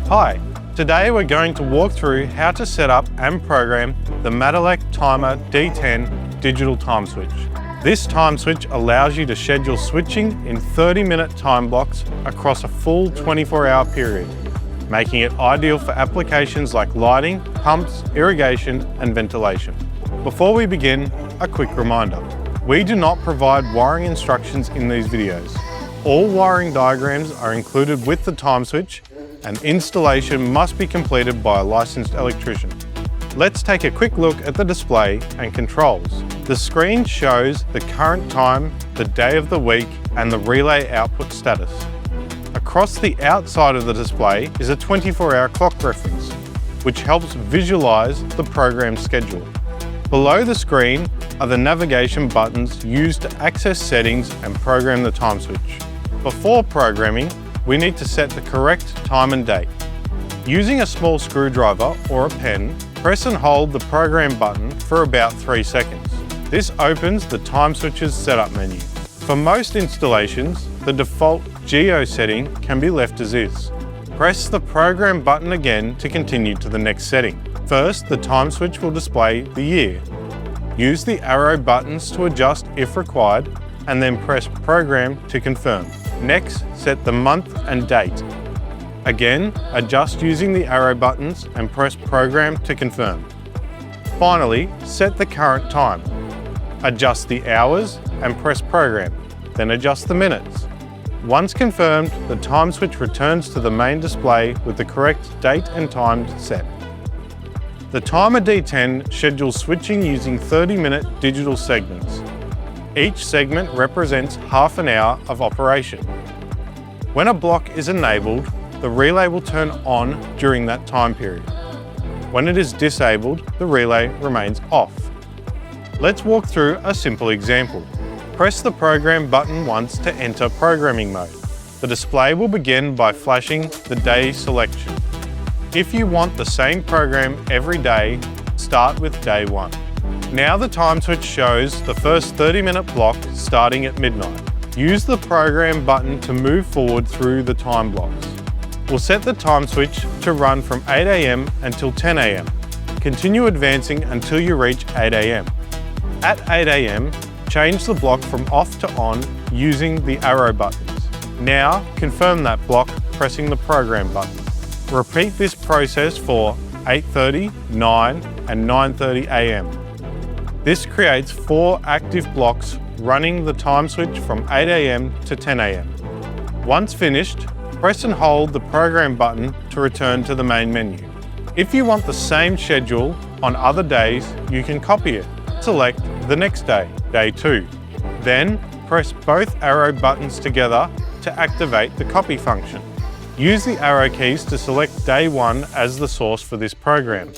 Hi, today we're going to walk through how to set up and program the MATelec TIMER-D10 digital time switch. This time switch allows you to schedule switching in 30-minute time blocks across a full 24-hour period, making it ideal for applications like lighting, pumps, irrigation and ventilation. Before we begin, a quick reminder. We do not provide wiring instructions in these videos. All wiring diagrams are included with the time switch and installation must be completed by a licensed electrician. Let's take a quick look at the display and controls. The screen shows the current time, the day of the week, and the relay output status. Across the outside of the display is a 24-hour clock reference, which helps visualize the program schedule. Below the screen are the navigation buttons used to access settings and program the time switch. Before programming, we need to set the correct time and date. Using a small screwdriver or a pen, press and hold the program button for about 3 seconds. This opens the time switch's setup menu. For most installations, the default geo setting can be left as is. Press the program button again to continue to the next setting. First, the time switch will display the year. Use the arrow buttons to adjust if required, and then press program to confirm. Next, set the month and date. Again, adjust using the arrow buttons and press program to confirm. Finally, set the current time. Adjust the hours and press program, then adjust the minutes. Once confirmed, the time switch returns to the main display with the correct date and time set. The TIMER-D10 schedules switching using 30-minute digital segments. Each segment represents half an hour of operation. When a block is enabled, the relay will turn on during that time period. When it is disabled, the relay remains off. Let's walk through a simple example. Press the program button once to enter programming mode. The display will begin by flashing the day selection. If you want the same program every day, start with day 1. Now the time switch shows the first 30-minute block starting at midnight. Use the program button to move forward through the time blocks. We'll set the time switch to run from 8 AM until 10 AM. Continue advancing until you reach 8 AM. At 8 AM, change the block from off to on using the arrow buttons. Now confirm that block pressing the program button. Repeat this process for 8:30, 9 and 9:30 AM. This creates 4 active blocks running the time switch from 8 AM to 10 AM. Once finished, press and hold the program button to return to the main menu. If you want the same schedule on other days, you can copy it. Select the next day, day 2. Then press both arrow buttons together to activate the copy function. Use the arrow keys to select day 1 as the source for this program,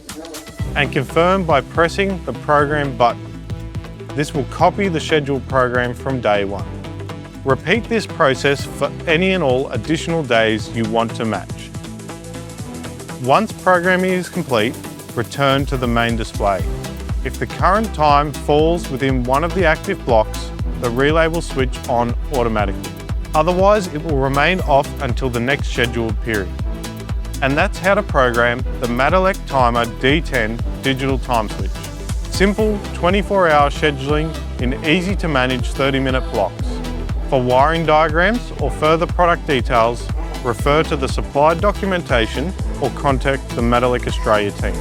and confirm by pressing the program button. This will copy the scheduled program from day 1. Repeat this process for any and all additional days you want to match. Once programming is complete, return to the main display. If the current time falls within one of the active blocks, the relay will switch on automatically. Otherwise, it will remain off until the next scheduled period. And that's how to program the MATelec TIMER-D10 digital time switch. Simple 24-hour scheduling in easy-to-manage 30-minute blocks. For wiring diagrams or further product details, refer to the supplied documentation or contact the MATelec Australia team.